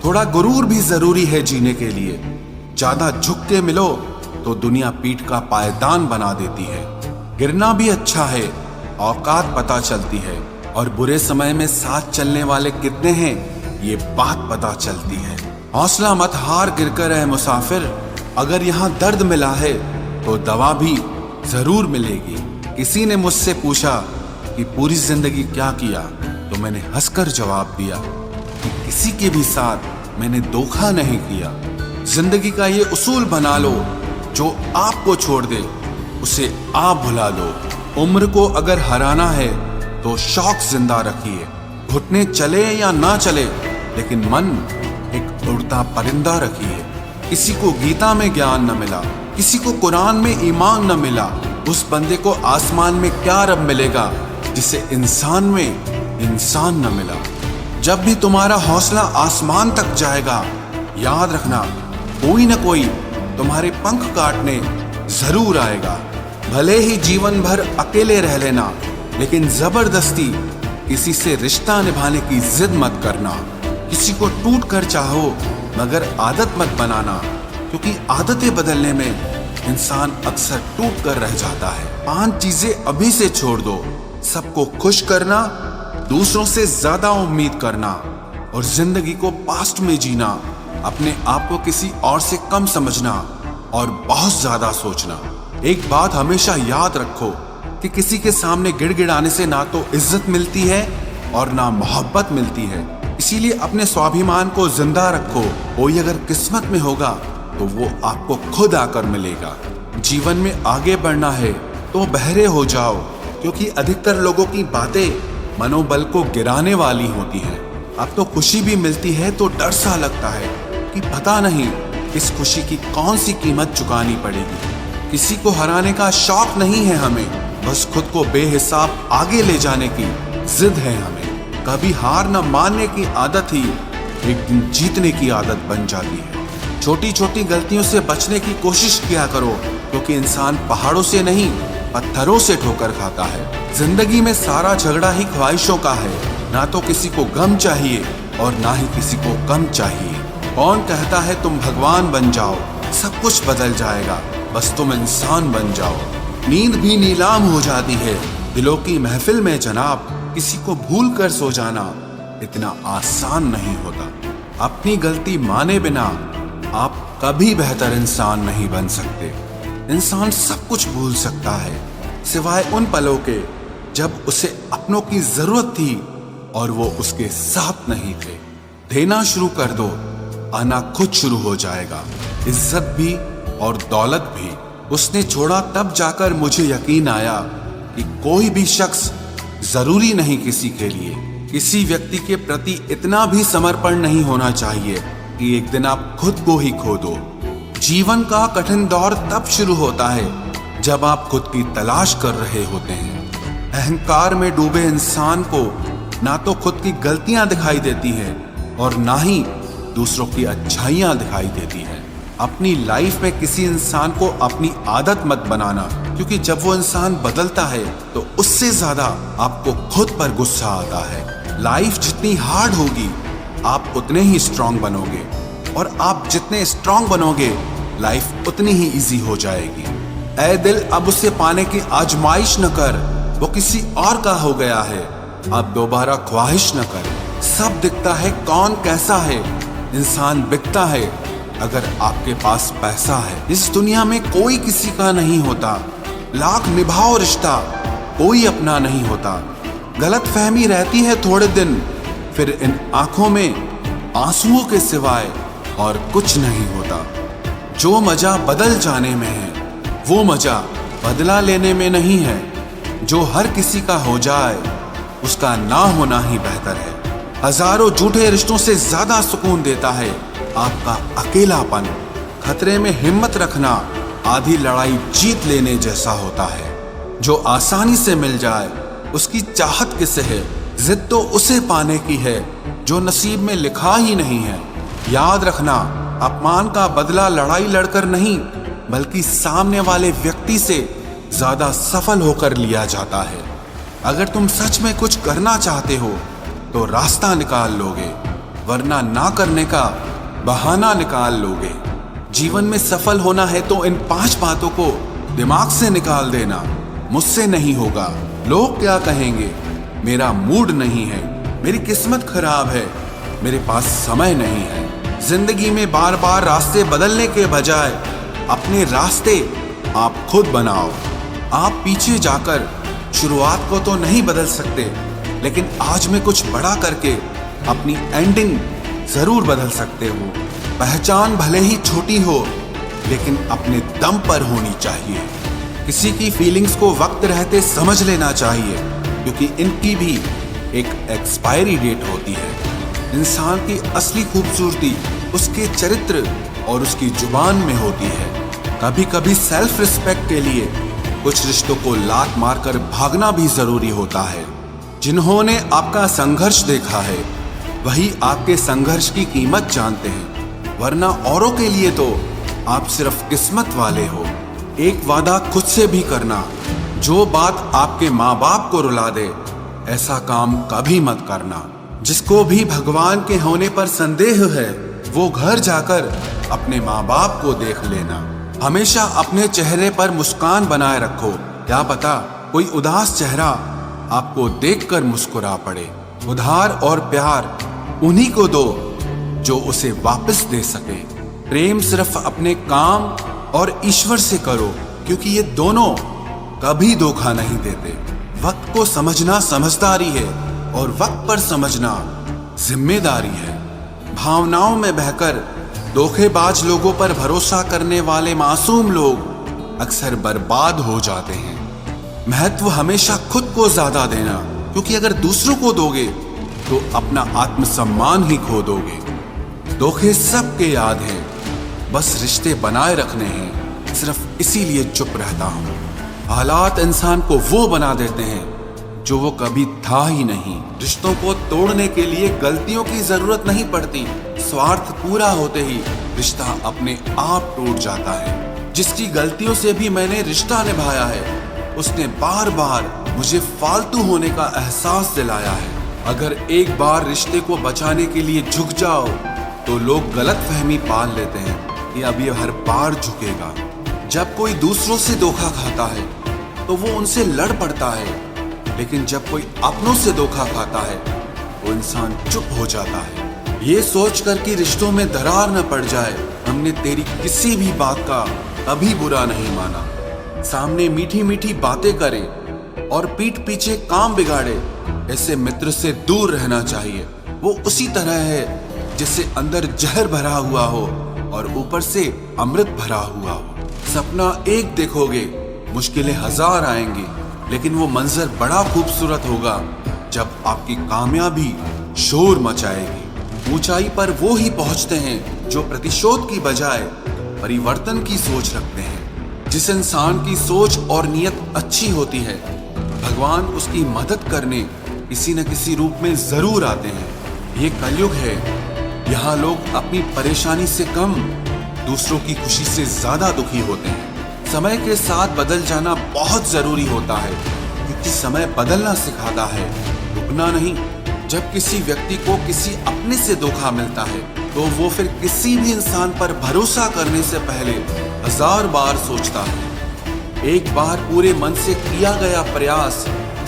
थोड़ा गुरूर भी जरूरी है जीने के लिए। ज्यादा झुक के मिलो तो दुनिया पीठ का पायदान बना देती है। गिरना भी अच्छा है, औकात पता चलती है, और बुरे समय में साथ चलने वाले कितने हैं ये बात पता चलती है। हौसला मत हार गिर कर है मुसाफिर, अगर यहाँ दर्द मिला है तो दवा भी जरूर मिलेगी। किसी ने मुझसे पूछा कि पूरी जिंदगी क्या किया, तो मैंने हंसकर जवाब दिया कि किसी के भी साथ मैंने धोखा नहीं किया। जिंदगी का ये उसूल बना लो, जो आपको छोड़ दे उसे आप भुला लो। उम्र को अगर हराना है तो शौक जिंदा रखिए। घुटने चले या ना चले, लेकिन मन एक उड़ता परिंदा रखिए। किसी को गीता में ज्ञान न मिला, किसी को कुरान में ईमान न मिला, उस बंदे को आसमान में क्या रब मिलेगा जिसे इंसान में इंसान न मिला। जब भी तुम्हारा हौसला आसमान तक जाएगा, याद रखना कोई न कोई तुम्हारे पंख काटने जरूर आएगा। भले ही जीवन भर अकेले रह लेना, लेकिन जबरदस्ती किसी से रिश्ता निभाने की जिद मत करना। किसी को टूट कर चाहो, मगर आदत मत बनाना, क्योंकि आदतें बदलने में इंसान अक्सर टूट कर रह जाता है। 5 चीजें अभी से छोड़ दो। सबको खुश करना, दूसरों से ज्यादा उम्मीद करना, और जिंदगी को पास्ट में जीना। अपने आप को किसी और से कम समझना और बहुत ज्यादा सोचना। एक बात हमेशा याद रखो कि किसी के सामने गिड़गिड़ाने से ना तो इज्जत मिलती है और ना मोहब्बत मिलती है। इसीलिए अपने स्वाभिमान को जिंदा रखो। कोई अगर किस्मत में होगा तो वो आपको खुद आकर मिलेगा। जीवन में आगे बढ़ना है तो बहरे हो जाओ, क्योंकि अधिकतर लोगों की बातें मनोबल को गिराने वाली होती हैं। अब तो खुशी भी मिलती है तो डर सा लगता है कि पता नहीं इस खुशी की कौन सी कीमत चुकानी पड़ेगी। किसी को हराने का शौक नहीं है हमें, बस खुद को बेहिसाब आगे ले जाने की जिद है हमें। कभी हार न मानने की आदत ही एक दिन जीतने की आदत बन जाती है। छोटी छोटी गलतियों से बचने की कोशिश किया करो, क्योंकि इंसान पहाड़ों से नहीं पत्थरों से ठोकर खाता है। जिंदगी में सारा झगड़ा ही ख्वाहिशों का है। ना तो किसी को गम चाहिए और ना ही किसी को कम चाहिए। कौन कहता है तुम भगवान बन जाओ, सब कुछ बदल जाएगा, बस तुम इंसान बन जाओ। नींद भी नीलाम हो जाती है दिलों की महफिल में जनाब। किसी को भूल कर सो जाना इतना आसान नहीं होता। अपनी गलती माने बिना आप कभी बेहतर इंसान नहीं बन सकते। इंसान सब कुछ भूल सकता है, सिवाय उन पलों के जब उसे अपनों की जरूरत थी और वो उसके साथ नहीं थे। देना शुरू कर दो, आना खुद शुरू हो जाएगा। इज्जत भी और दौलत भी उसने छोड़ा, तब जाकर मुझे यकीन आया कि कोई भी शख्स जरूरी नहीं किसी के लिए। किसी व्यक्ति के प्रति इतना भी समर्पण नहीं होना चाहिए कि एक दिन आप खुद को ही खो दो। जीवन का कठिन दौर तब शुरू होता है जब आप खुद की तलाश कर रहे होते हैं। अहंकार में डूबे इंसान को ना तो खुद की गलतियां दिखाई देती हैं और ना ही दूसरों की अच्छाइयां दिखाई देती हैं। अपनी लाइफ में किसी इंसान को अपनी आदत मत बनाना, क्योंकि जब वो इंसान बदलता है तो उससे ज्यादा आपको खुद पर गुस्सा आता है। लाइफ जितनी हार्ड होगी आप उतने ही स्ट्रांग बनोगे, और आप जितने स्ट्रांग बनोगे लाइफ उतनी ही इजी हो जाएगी। ऐ दिल अब उसे पाने की आजमाइश न कर, वो किसी और का हो गया है, अब दोबारा ख्वाहिश न कर। सब दिखता है कौन कैसा है, इंसान बिकता है अगर आपके पास पैसा है। इस दुनिया में कोई किसी का नहीं होता, लाख निभाओ रिश्ता कोई अपना नहीं होता। गलत फहमी रहती है थोड़े दिन, फिर इन आंखों में आंसुओं के सिवाय और कुछ नहीं होता। जो मजा बदल जाने में है वो मजा बदला लेने में नहीं है। जो हर किसी का हो जाए उसका ना होना ही बेहतर है। हजारों झूठे रिश्तों से ज्यादा सुकून देता है आपका अकेलापन। खतरे में हिम्मत रखना आधी लड़ाई जीत लेने जैसा होता है। जो आसानी से मिल जाए उसकी चाहत किसे है, जिद तो उसे पाने की है जो नसीब में लिखा ही नहीं है। याद रखना, अपमान का बदला लड़ाई लड़कर नहीं बल्कि सामने वाले व्यक्ति से ज्यादा सफल होकर लिया जाता है। अगर तुम सच में कुछ करना चाहते हो तो रास्ता निकाल लोगे, वरना ना करने का बहाना निकाल लोगे। जीवन में सफल होना है तो इन 5 बातों को दिमाग से निकाल देना। मुझसे नहीं होगा, लोग क्या कहेंगे, मेरा मूड नहीं है, मेरी किस्मत खराब है, मेरे पास समय नहीं है। जिंदगी में बार बार रास्ते बदलने के बजाय अपने रास्ते आप खुद बनाओ। आप पीछे जाकर शुरुआत को तो नहीं बदल सकते, लेकिन आज में कुछ बड़ा करके अपनी एंडिंग जरूर बदल सकते हो। पहचान भले ही छोटी हो, लेकिन अपने दम पर होनी चाहिए। किसी की फीलिंग्स को वक्त रहते समझ लेना चाहिए, क्योंकि इनकी भी एक एक्सपायरी डेट होती है। इंसान की असली खूबसूरती उसके चरित्र और उसकी जुबान में होती है। कभी कभी सेल्फ रिस्पेक्ट के लिए कुछ रिश्तों को लात मारकर भागना भी जरूरी होता है। जिन्होंने आपका संघर्ष देखा है वही आपके संघर्ष की कीमत जानते हैं, वरना औरों के लिए तो आप सिर्फ किस्मत वाले हो। एक वादा खुद से भी करना, जो बात आपके माँ बाप को रुला दे ऐसा काम कभी मत करना। जिसको भी भगवान के होने पर संदेह है वो घर जाकर अपने माँ बाप को देख लेना। हमेशा अपने चेहरे पर मुस्कान बनाए रखो, क्या पता कोई उदास चेहरा आपको देखकर मुस्कुरा पड़े। उधार और प्यार उन्हीं को दो जो उसे वापस दे सके। प्रेम सिर्फ अपने काम और ईश्वर से करो, क्योंकि ये दोनों कभी धोखा नहीं देते। वक्त को समझना समझदारी है और वक्त पर समझना जिम्मेदारी है। भावनाओं में बहकर धोखेबाज लोगों पर भरोसा करने वाले मासूम लोग अक्सर बर्बाद हो जाते हैं। महत्व हमेशा खुद को ज्यादा देना, क्योंकि अगर दूसरों को दोगे तो अपना आत्मसम्मान ही खो दोगे। धोखे सबके याद हैं, बस रिश्ते बनाए रखने हैं, सिर्फ इसीलिए चुप रहता हूँ। हालात इंसान को वो बना देते हैं जो वो कभी था ही नहीं। रिश्तों को तोड़ने के लिए गलतियों की जरूरत नहीं पड़ती, स्वार्थ पूरा होते ही रिश्ता अपने आप टूट जाता है। जिसकी गलतियों से भी मैंने रिश्ता निभाया है उसने बार बार मुझे फालतू होने का एहसास दिलाया है। अगर एक बार रिश्ते को बचाने के लिए झुक जाओ तो लोग गलतफहमी पाल लेते हैं कि अब ये हर बार झुकेगा। जब कोई दूसरों से धोखा खाता है तो वो उनसे लड़ पड़ता है, लेकिन जब कोई अपनों से धोखा खाता है तो इंसान चुप हो जाता है। ये सोचकर कि रिश्तों में दरार न पड़ जाए, हमने तेरी किसी भी बात का कभी बुरा नहीं माना। सामने मीठी मीठी बातें करे और पीठ पीछे काम बिगाड़े, ऐसे मित्र से दूर रहना चाहिए। वो उसी तरह है जिससे अंदर जहर भरा हुआ हो और ऊपर से अमृत भरा हुआ हो। सपना एक देखोगे, मुश्किलें 1000 आएंगी, लेकिन वो मंजर बड़ा खूबसूरत होगा जब आपकी कामयाबी शोर मचाएगी। ऊंचाई पर वो ही पहुंचते हैं जो प्रतिशोध की बजाय परिवर्तन की सोच रखते हैं। जिस इंसान की सोच और नियत अच्छी होती है, भगवान उसकी मदद करने किसी न किसी रूप में जरूर आते हैं। ये कलयुग है, यहाँ लोग अपनी परेशानी से कम दूसरों की खुशी से ज्यादा दुखी होते हैं। समय के साथ बदल जाना बहुत जरूरी होता है, क्योंकि समय बदलना सिखाता है, रुकना नहीं। जब किसी व्यक्ति को किसी अपने से धोखा मिलता है तो वो फिर किसी भी इंसान पर भरोसा करने से पहले 1000 बार सोचता है। एक बार पूरे मन से किया गया प्रयास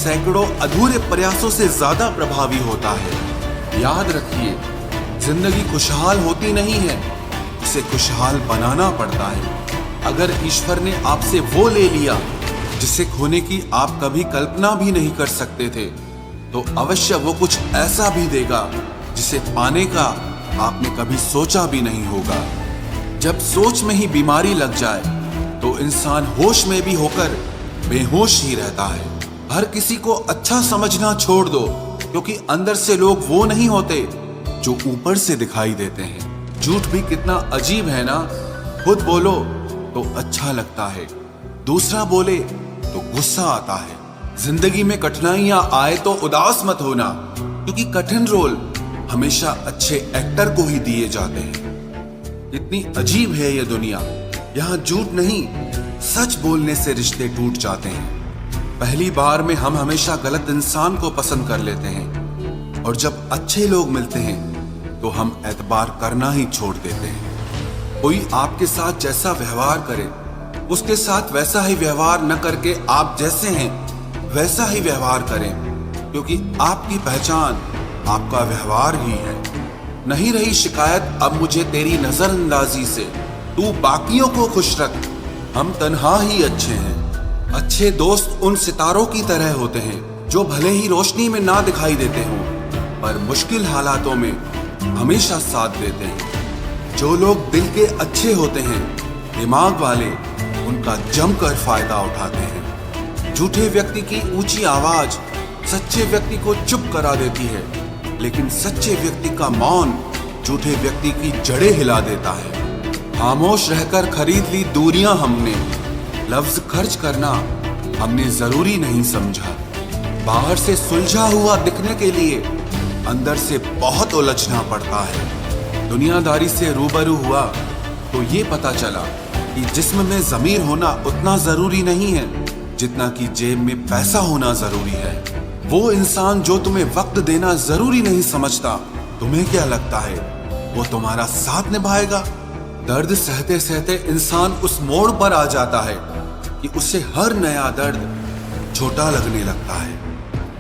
सैकड़ों अधूरे प्रयासों से ज्यादा प्रभावी होता है। याद रखिए, जिंदगी खुशहाल होती नहीं है, इसे खुशहाल बनाना पड़ता है। अगर ईश्वर ने आपसे वो ले लिया जिसे खोने की आप कभी कल्पना भी नहीं कर सकते थे, तो अवश्य वो कुछ ऐसा भी देगा जिसे पाने का आपने कभी सोचा भी नहीं होगा। जब सोच में ही बीमारी लग जाए तो इंसान होश में भी होकर बेहोश ही रहता है। हर किसी को अच्छा समझना छोड़ दो, क्योंकि अंदर से लोग वो नहीं होते जो ऊपर से दिखाई देते हैं। झूठ भी कितना अजीब है ना, खुद बोलो तो अच्छा लगता है, दूसरा बोले तो गुस्सा आता है। जिंदगी में कठिनाइयां आए तो उदास मत होना, क्योंकि कठिन रोल हमेशा अच्छे एक्टर को ही दिए जाते हैं। इतनी अजीब है ये दुनिया, यहाँ झूठ नहीं सच बोलने से रिश्ते टूट जाते हैं। पहली बार में हम हमेशा गलत इंसान को पसंद कर लेते हैं, और जब अच्छे लोग मिलते हैं तो हम एतबार करना ही छोड़ देते हैं। कोई आपके साथ जैसा व्यवहार करे, उसके साथ वैसा ही व्यवहार न करके आप जैसे हैं वैसा ही व्यवहार करें, क्योंकि आपकी पहचान आपका व्यवहार ही है। नहीं रही शिकायत अब मुझे तेरी नजरअंदाजी से, तू बाकियों को खुश रख, हम तन्हा ही अच्छे हैं। अच्छे दोस्त उन सितारों की तरह होते हैं जो भले ही रोशनी में ना दिखाई देते हों, पर मुश्किल हालातों में हमेशा साथ देते हैं। जो लोग दिल के अच्छे होते हैं, दिमाग वाले, उनका जमकर फायदा उठाते हैं। झूठे व्यक्ति की ऊंची आवाज सच्चे व्यक्ति को चुप करा देती है, लेकिन सच्चे व्यक्ति का मौन झूठे व्यक्ति की जड़ें हिला देता है। खामोश रहकर खरीद ली दूरियां हमने, लफ्ज खर्च करना हमने जरूरी नहीं समझा। बाहर से सुलझा हुआ दिखने के लिए अंदर से बहुत उलझना पड़ता है। दुनियादारी से रूबरू हुआ तो ये पता चला कि जिस्म में ज़मीर होना उतना जरूरी नहीं है जितना कि जेब में पैसा होना जरूरी है। वो इंसान जो तुम्हें वक्त देना जरूरी नहीं समझता, तुम्हें क्या लगता है वो तुम्हारा साथ निभाएगा? दर्द सहते सहते इंसान उस मोड़ पर आ जाता है कि उसे हर नया दर्द छोटा लगने लगता है।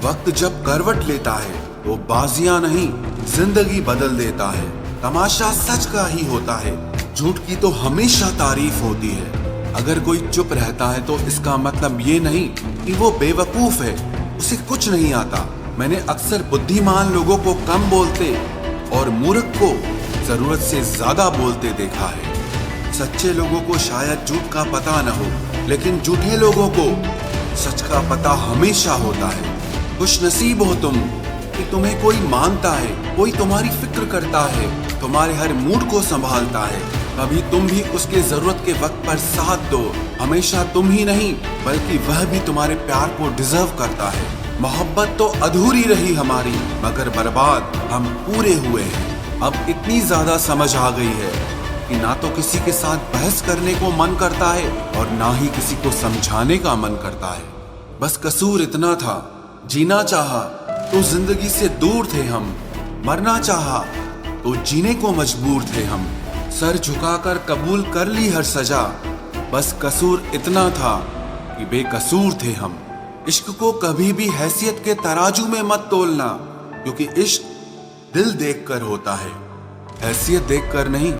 वक्त जब करवट लेता है तो बाजियां नहीं जिंदगी बदल देता है। तमाशा सच का ही होता है, झूठ की तो हमेशा तारीफ होती है। अगर कोई चुप रहता है तो इसका मतलब ये नहीं कि वो बेवकूफ है, उसे कुछ नहीं आता। मैंने अक्सर बुद्धिमान लोगों को कम बोलते और मूर्ख को जरूरत से ज्यादा बोलते देखा है। सच्चे लोगों को शायद झूठ का पता न हो, लेकिन झूठे लोगों को सच का पता हमेशा होता है। खुश नसीब हो तुम कि तुम्हें कोई मानता है, कोई तुम्हारी फिक्र करता है, तुम्हारे हर मूड को संभालता है। कभी तुम भी उसके जरूरत के वक्त पर साथ दो। हमेशा तुम ही नहीं बल्कि वह भी तुम्हारे प्यार को डिजर्व करता है। मोहब्बत तो अधूरी रही हमारी, मगर बर्बाद हम पूरे हुए हैं। अब इतनी ज्यादा समझ आ गई है कि ना तो किसी के साथ बहस करने को मन करता है और ना ही किसी को समझाने का मन करता है। बस कसूर इतना था, जीना चाहा तो जिंदगी से दूर थे हम, मरना चाहा तो जीने को मजबूर थे हम। सर झुकाकर कबूल कर ली हर सजा, बस कसूर इतना था कि बेकसूर थे हम। इश्क को कभी भी हैसियत के तराजू में मत तोलना, क्योंकि इश्क दिल देखकर होता है, हैसियत देखकर नहीं।